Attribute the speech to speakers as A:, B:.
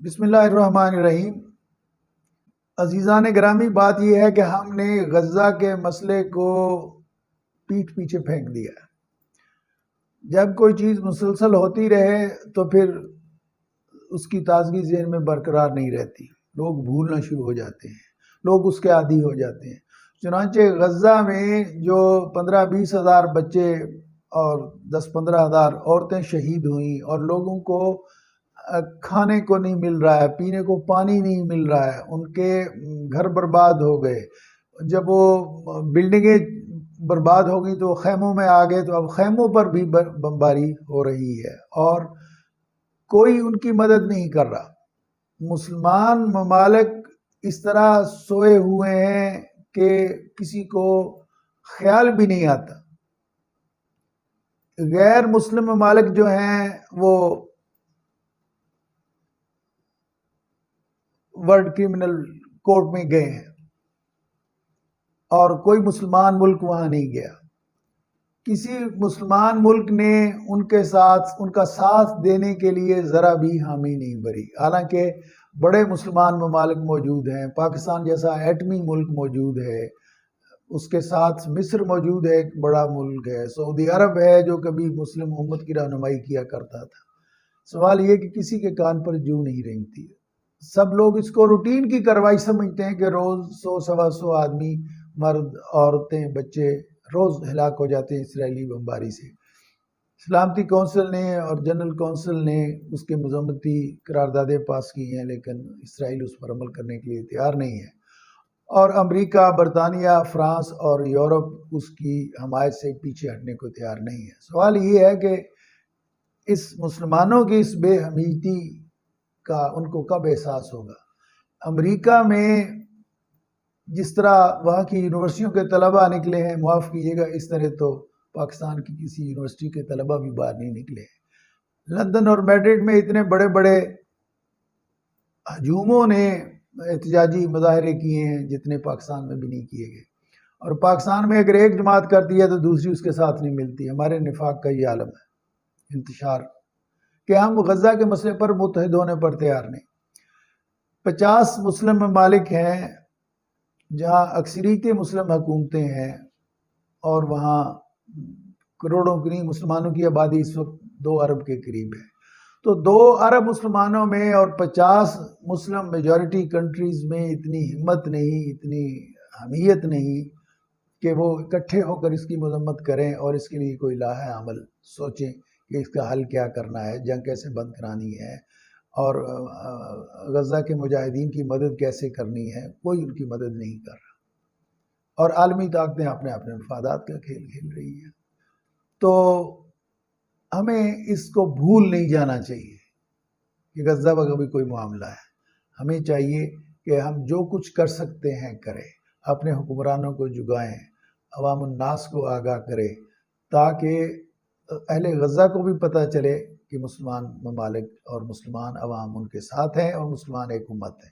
A: بسم اللہ الرحمن الرحیم۔ عزیزان گرامی، بات یہ ہے کہ ہم نے غزہ کے مسئلے کو پیٹھ پیچھے پھینک دیا ہے۔ جب کوئی چیز مسلسل ہوتی رہے تو پھر اس کی تازگی ذہن میں برقرار نہیں رہتی، لوگ بھولنا شروع ہو جاتے ہیں، لوگ اس کے عادی ہو جاتے ہیں۔ چنانچہ غزہ میں جو 15-20 ہزار بچے اور 10-15 ہزار عورتیں شہید ہوئیں اور لوگوں کو کھانے کو نہیں مل رہا ہے، پینے کو پانی نہیں مل رہا ہے، ان کے گھر برباد ہو گئے۔ جب وہ بلڈنگیں برباد ہو گئی تو وہ خیموں میں آ گئے، تو اب خیموں پر بھی بمباری ہو رہی ہے اور کوئی ان کی مدد نہیں کر رہا۔ مسلمان ممالک اس طرح سوئے ہوئے ہیں کہ کسی کو خیال بھی نہیں آتا۔ غیر مسلم ممالک جو ہیں وہ ورلڈ کرمنل کورٹ میں گئے ہیں اور کوئی مسلمان ملک وہاں نہیں گیا۔ کسی مسلمان ملک نے ان کا ساتھ دینے کے لیے ذرا بھی حامی نہیں بھری، حالانکہ بڑے مسلمان ممالک موجود ہیں، پاکستان جیسا ایٹمی ملک موجود ہے، اس کے ساتھ مصر موجود ہے، ایک بڑا ملک ہے، سعودی عرب ہے جو کبھی مسلم امت کی رہنمائی کیا کرتا تھا۔ سوال یہ کہ کسی کے کان پر جوں نہیں رینگتی۔ سب لوگ اس کو روٹین کی کارروائی سمجھتے ہیں کہ روز 100-125 آدمی، مرد، عورتیں، بچے روز ہلاک ہو جاتے ہیں اسرائیلی بمباری سے۔ سلامتی کونسل نے اور جنرل کونسل نے اس کے مذمتی قراردادیں پاس کی ہیں، لیکن اسرائیل اس پر عمل کرنے کے لیے تیار نہیں ہے، اور امریکہ، برطانیہ، فرانس اور یورپ اس کی حمایت سے پیچھے ہٹنے کو تیار نہیں ہے۔ سوال یہ ہے کہ اس مسلمانوں کی اس بے حمیتی کا ان کو کب احساس ہوگا؟ امریکہ میں جس طرح وہاں کی یونیورسٹیوں کے طلباء نکلے ہیں، معاف کیجیے گا، اس طرح تو پاکستان کی کسی یونیورسٹی کے طلباء بھی باہر نہیں نکلے ہیں۔ لندن اور میڈرڈ میں اتنے بڑے بڑے ہجوموں نے احتجاجی مظاہرے کیے ہیں جتنے پاکستان میں بھی نہیں کیے گئے، اور پاکستان میں اگر ایک جماعت کرتی ہے تو دوسری اس کے ساتھ نہیں ملتی۔ ہمارے نفاق کا یہ عالم ہے، انتشار، کہ ہم غزہ کے مسئلے پر متحد ہونے پر تیار نہیں۔ 50 مسلم ممالک ہیں جہاں اکثریتی مسلم حکومتیں ہیں، اور وہاں کروڑوں کی نہیں، مسلمانوں کی آبادی اس وقت 2 ارب کے قریب ہے۔ تو 2 ارب مسلمانوں میں اور 50 مسلم میجورٹی کنٹریز میں اتنی ہمت نہیں، اتنی حمیت نہیں کہ وہ اکٹھے ہو کر اس کی مذمت کریں اور اس کے لیے کوئی لاحہ عمل سوچیں کہ اس کا حل کیا کرنا ہے، جنگ کیسے بند کرانی ہے، اور غزہ کے مجاہدین کی مدد کیسے کرنی ہے۔ کوئی ان کی مدد نہیں کر رہا، اور عالمی طاقتیں اپنے اپنے مفادات کا کھیل کھیل رہی ہیں۔ تو ہمیں اس کو بھول نہیں جانا چاہیے کہ غزہ کا بھی کوئی معاملہ ہے۔ ہمیں چاہیے کہ ہم جو کچھ کر سکتے ہیں کریں، اپنے حکمرانوں کو جگائیں، عوام الناس کو آگاہ کریں، تاکہ اہل غزہ کو بھی پتہ چلے کہ مسلمان ممالک اور مسلمان عوام ان کے ساتھ ہیں اور مسلمان ایک امت ہیں۔